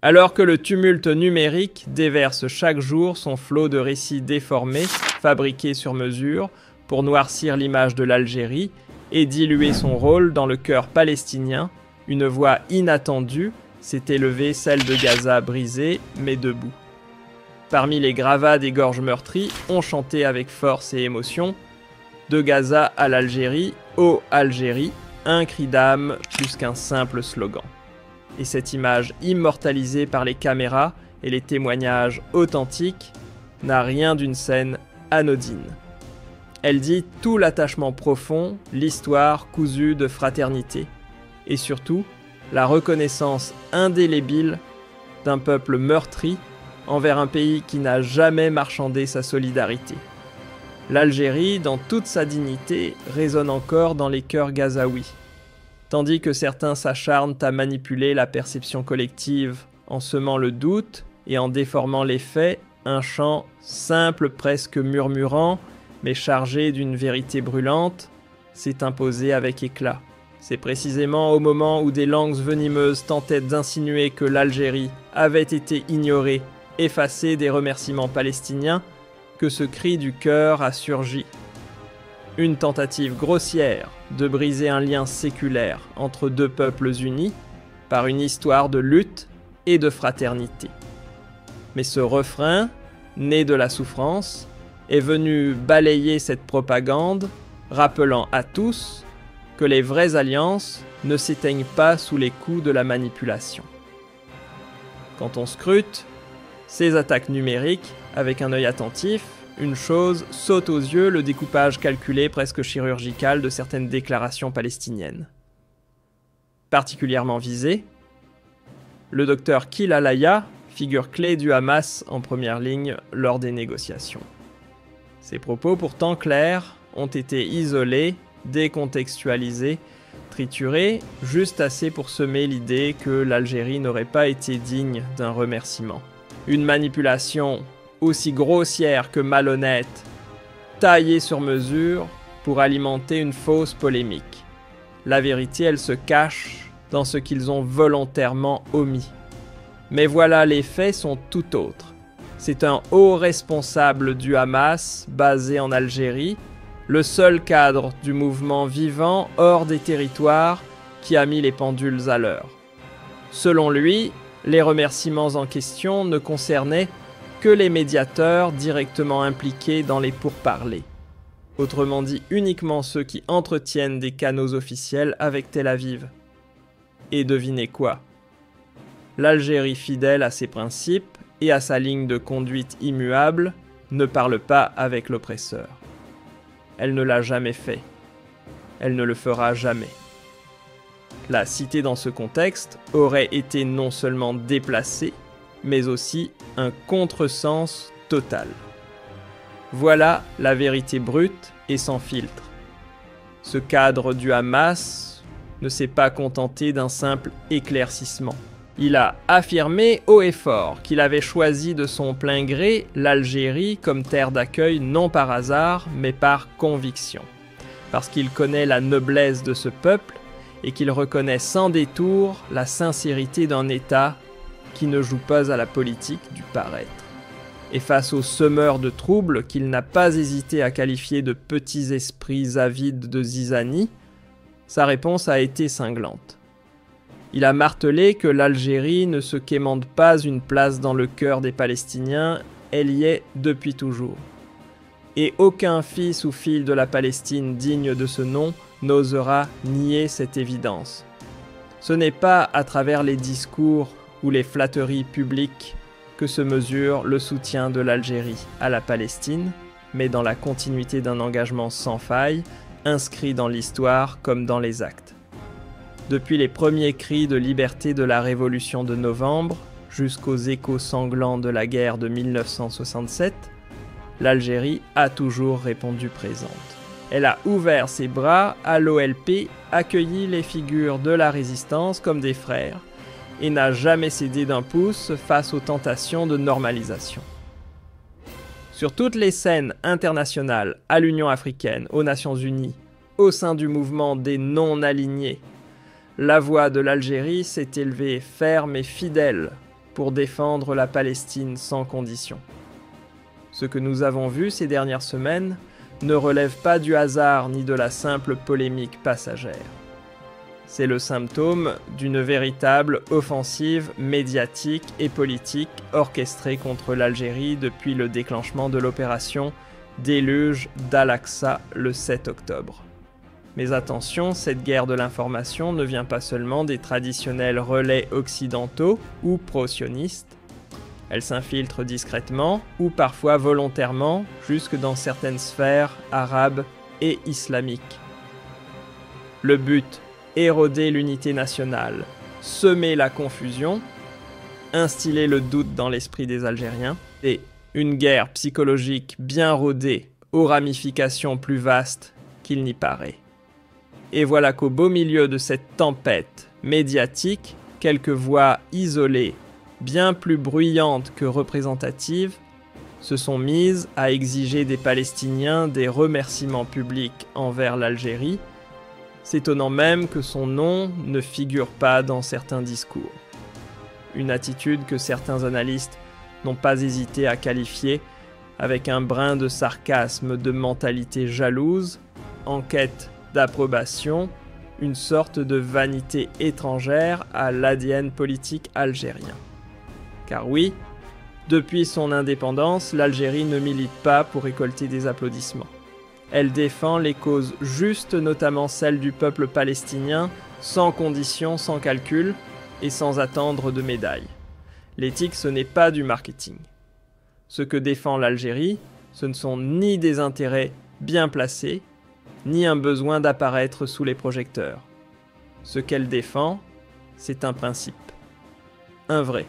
Alors que le tumulte numérique déverse chaque jour son flot de récits déformés, fabriqués sur mesure, pour noircir l'image de l'Algérie et diluer son rôle dans le cœur palestinien, une voix inattendue s'est élevée, celle de Gaza brisée, mais debout. Parmi les gravats des gorges meurtries, on chantait avec force et émotion « De Gaza à l'Algérie, ô Algérie », un cri d'âme plus qu'un simple slogan. Et cette image immortalisée par les caméras et les témoignages authentiques n'a rien d'une scène anodine. Elle dit tout l'attachement profond, l'histoire cousue de fraternité, et surtout la reconnaissance indélébile d'un peuple meurtri envers un pays qui n'a jamais marchandé sa solidarité. L'Algérie, dans toute sa dignité, résonne encore dans les cœurs gazaouis, tandis que certains s'acharnent à manipuler la perception collective en semant le doute et en déformant les faits, un chant simple, presque murmurant, mais chargé d'une vérité brûlante, s'est imposé avec éclat. C'est précisément au moment où des langues venimeuses tentaient d'insinuer que l'Algérie avait été ignorée, effacée des remerciements palestiniens, que ce cri du cœur a surgi. Une tentative grossière de briser un lien séculaire entre deux peuples unis par une histoire de lutte et de fraternité. Mais ce refrain, né de la souffrance, est venu balayer cette propagande, rappelant à tous que les vraies alliances ne s'éteignent pas sous les coups de la manipulation. Quand on scrute ces attaques numériques avec un œil attentif, une chose saute aux yeux, le découpage calculé presque chirurgical de certaines déclarations palestiniennes. Particulièrement visé, le docteur Kilalaya, figure clé du Hamas en première ligne lors des négociations. Ses propos pourtant clairs ont été isolés, décontextualisés, triturés, juste assez pour semer l'idée que l'Algérie n'aurait pas été digne d'un remerciement. Une manipulation aussi grossière que malhonnête, taillée sur mesure pour alimenter une fausse polémique. La vérité, elle se cache dans ce qu'ils ont volontairement omis. Mais voilà, les faits sont tout autres. C'est un haut responsable du Hamas, basé en Algérie, le seul cadre du mouvement vivant hors des territoires qui a mis les pendules à l'heure. Selon lui, les remerciements en question ne concernaient que les médiateurs directement impliqués dans les pourparlers. Autrement dit, uniquement ceux qui entretiennent des canaux officiels avec Tel Aviv. Et devinez quoi ? L'Algérie, fidèle à ses principes et à sa ligne de conduite immuable, ne parle pas avec l'oppresseur. Elle ne l'a jamais fait. Elle ne le fera jamais. La cité dans ce contexte aurait été non seulement déplacée, mais aussi un contresens total. Voilà la vérité brute et sans filtre. Ce cadre du Hamas ne s'est pas contenté d'un simple éclaircissement. Il a affirmé haut et fort qu'il avait choisi de son plein gré l'Algérie comme terre d'accueil non par hasard, mais par conviction. Parce qu'il connaît la noblesse de ce peuple et qu'il reconnaît sans détour la sincérité d'un État qui ne joue pas à la politique du paraître. Et face aux semeurs de troubles qu'il n'a pas hésité à qualifier de petits esprits avides de zizanie, sa réponse a été cinglante. Il a martelé que l'Algérie ne se quémande pas une place dans le cœur des Palestiniens, elle y est depuis toujours. Et aucun fils ou fille de la Palestine digne de ce nom n'osera nier cette évidence. Ce n'est pas à travers les discours ou les flatteries publiques que se mesure le soutien de l'Algérie à la Palestine, mais dans la continuité d'un engagement sans faille, inscrit dans l'histoire comme dans les actes. Depuis les premiers cris de liberté de la Révolution de novembre jusqu'aux échos sanglants de la guerre de 1967, l'Algérie a toujours répondu présente. Elle a ouvert ses bras à l'OLP, accueilli les figures de la résistance comme des frères, et n'a jamais cédé d'un pouce face aux tentations de normalisation. Sur toutes les scènes internationales, à l'Union africaine, aux Nations Unies, au sein du mouvement des non-alignés, la voix de l'Algérie s'est élevée ferme et fidèle pour défendre la Palestine sans condition. Ce que nous avons vu ces dernières semaines ne relève pas du hasard ni de la simple polémique passagère. C'est le symptôme d'une véritable offensive médiatique et politique orchestrée contre l'Algérie depuis le déclenchement de l'opération Déluge d'Al-Aqsa le 7 octobre. Mais attention, cette guerre de l'information ne vient pas seulement des traditionnels relais occidentaux ou pro-sionistes. Elle s'infiltre discrètement ou parfois volontairement jusque dans certaines sphères arabes et islamiques. Le but, éroder l'unité nationale, semer la confusion, instiller le doute dans l'esprit des Algériens, et une guerre psychologique bien rodée aux ramifications plus vastes qu'il n'y paraît. Et voilà qu'au beau milieu de cette tempête médiatique, quelques voix isolées, bien plus bruyantes que représentatives, se sont mises à exiger des Palestiniens des remerciements publics envers l'Algérie, s'étonnant même que son nom ne figure pas dans certains discours. Une attitude que certains analystes n'ont pas hésité à qualifier avec un brin de sarcasme de mentalité jalouse, en quête d'approbation, une sorte de vanité étrangère à l'ADN politique algérien. Car oui, depuis son indépendance, l'Algérie ne milite pas pour récolter des applaudissements. Elle défend les causes justes, notamment celles du peuple palestinien, sans conditions, sans calcul et sans attendre de médailles. L'éthique, ce n'est pas du marketing. Ce que défend l'Algérie, ce ne sont ni des intérêts bien placés, ni un besoin d'apparaître sous les projecteurs. Ce qu'elle défend, c'est un principe. Un vrai.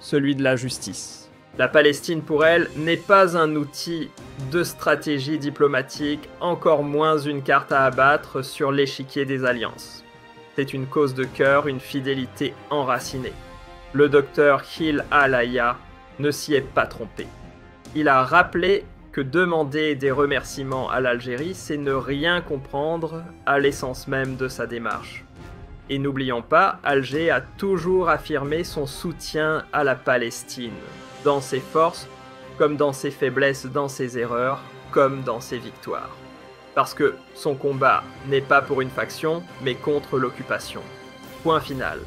Celui de la justice. La Palestine, pour elle, n'est pas un outil de stratégie diplomatique, encore moins une carte à abattre sur l'échiquier des alliances. C'est une cause de cœur, une fidélité enracinée. Le docteur Khil Al-Hayya ne s'y est pas trompé. Il a rappelé que demander des remerciements à l'Algérie, c'est ne rien comprendre à l'essence même de sa démarche. Et n'oublions pas, Alger a toujours affirmé son soutien à la Palestine, dans ses forces, comme dans ses faiblesses, dans ses erreurs, comme dans ses victoires. Parce que son combat n'est pas pour une faction, mais contre l'occupation. Point final.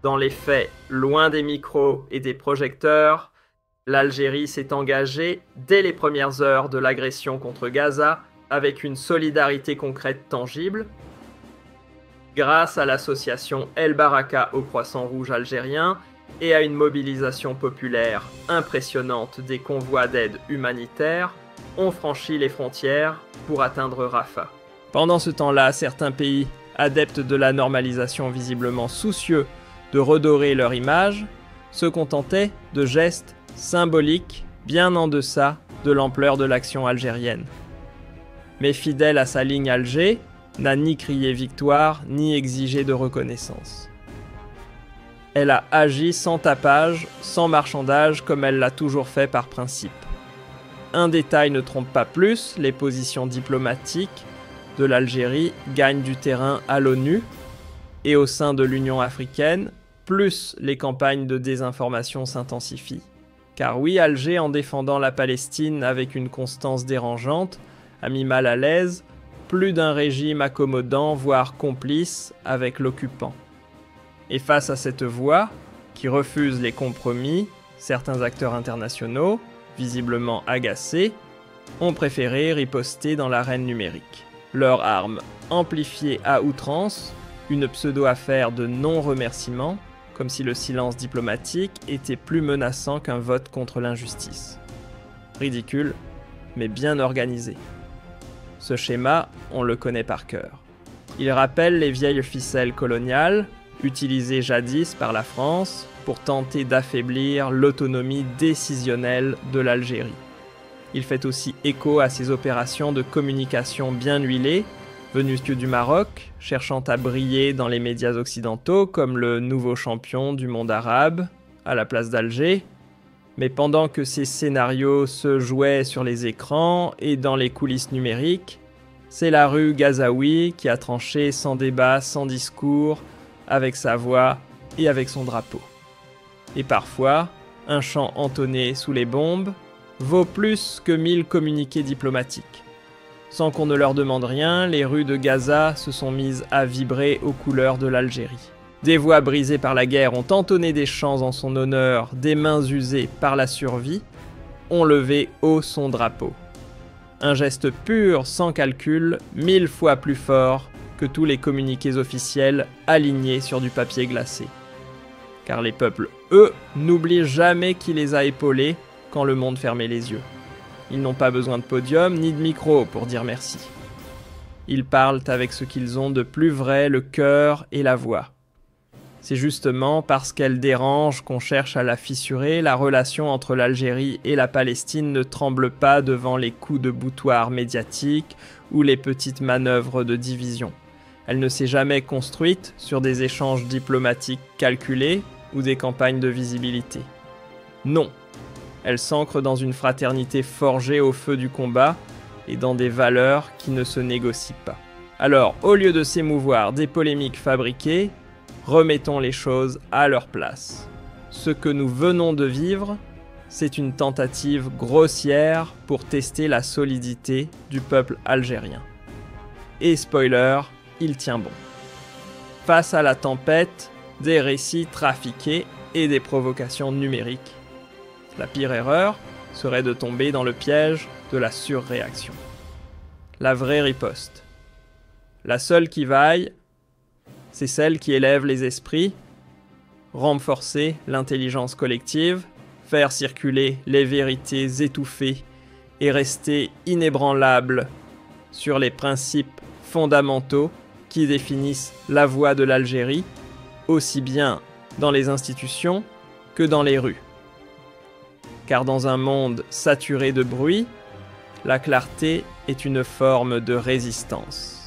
Dans les faits, loin des micros et des projecteurs, l'Algérie s'est engagée dès les premières heures de l'agression contre Gaza avec une solidarité concrète tangible, grâce à l'association El Baraka au Croissant Rouge algérien et à une mobilisation populaire impressionnante des convois d'aide humanitaire, ont franchi les frontières pour atteindre Rafah. Pendant ce temps-là, certains pays, adeptes de la normalisation visiblement soucieux de redorer leur image, se contentaient de gestes symboliques bien en deçà de l'ampleur de l'action algérienne. Mais fidèle à sa ligne Alger, n'a ni crié victoire, ni exigé de reconnaissance. Elle a agi sans tapage, sans marchandage, comme elle l'a toujours fait par principe. Un détail ne trompe pas plus, les positions diplomatiques de l'Algérie gagnent du terrain à l'ONU et au sein de l'Union africaine, plus les campagnes de désinformation s'intensifient. Car oui, Alger, en défendant la Palestine avec une constance dérangeante, a mis mal à l'aise plus d'un régime accommodant, voire complice, avec l'occupant. Et face à cette voix, qui refuse les compromis, certains acteurs internationaux, visiblement agacés, ont préféré riposter dans l'arène numérique. Leur arme amplifiée à outrance, une pseudo-affaire de non-remerciement, comme si le silence diplomatique était plus menaçant qu'un vote contre l'injustice. Ridicule, mais bien organisé. Ce schéma, on le connaît par cœur. Il rappelle les vieilles ficelles coloniales, utilisées jadis par la France pour tenter d'affaiblir l'autonomie décisionnelle de l'Algérie. Il fait aussi écho à ces opérations de communication bien huilées, venues du Maroc, cherchant à briller dans les médias occidentaux comme le nouveau champion du monde arabe, à la place d'Alger. Mais pendant que ces scénarios se jouaient sur les écrans et dans les coulisses numériques, c'est la rue Gazaoui qui a tranché sans débat, sans discours, avec sa voix et avec son drapeau. Et parfois, un chant entonné sous les bombes vaut plus que 1000 communiqués diplomatiques. Sans qu'on ne leur demande rien, les rues de Gaza se sont mises à vibrer aux couleurs de l'Algérie. Des voix brisées par la guerre ont entonné des chants en son honneur, des mains usées par la survie ont levé haut son drapeau. Un geste pur, sans calcul, 1000 fois plus fort que tous les communiqués officiels alignés sur du papier glacé. Car les peuples, eux, n'oublient jamais qui les a épaulés quand le monde fermait les yeux. Ils n'ont pas besoin de podium ni de micro pour dire merci. Ils parlent avec ce qu'ils ont de plus vrai, le cœur et la voix. C'est justement parce qu'elle dérange qu'on cherche à la fissurer, la relation entre l'Algérie et la Palestine ne tremble pas devant les coups de boutoir médiatiques ou les petites manœuvres de division. Elle ne s'est jamais construite sur des échanges diplomatiques calculés ou des campagnes de visibilité. Non, elle s'ancre dans une fraternité forgée au feu du combat et dans des valeurs qui ne se négocient pas. Alors, au lieu de s'émouvoir des polémiques fabriquées, remettons les choses à leur place. Ce que nous venons de vivre, c'est une tentative grossière pour tester la solidité du peuple algérien. Et spoiler, il tient bon. Face à la tempête, des récits trafiqués et des provocations numériques. La pire erreur serait de tomber dans le piège de la surréaction. La vraie riposte. La seule qui vaille, c'est celle qui élève les esprits, renforcer l'intelligence collective, faire circuler les vérités étouffées et rester inébranlable sur les principes fondamentaux qui définissent la voie de l'Algérie, aussi bien dans les institutions que dans les rues. Car dans un monde saturé de bruit, la clarté est une forme de résistance.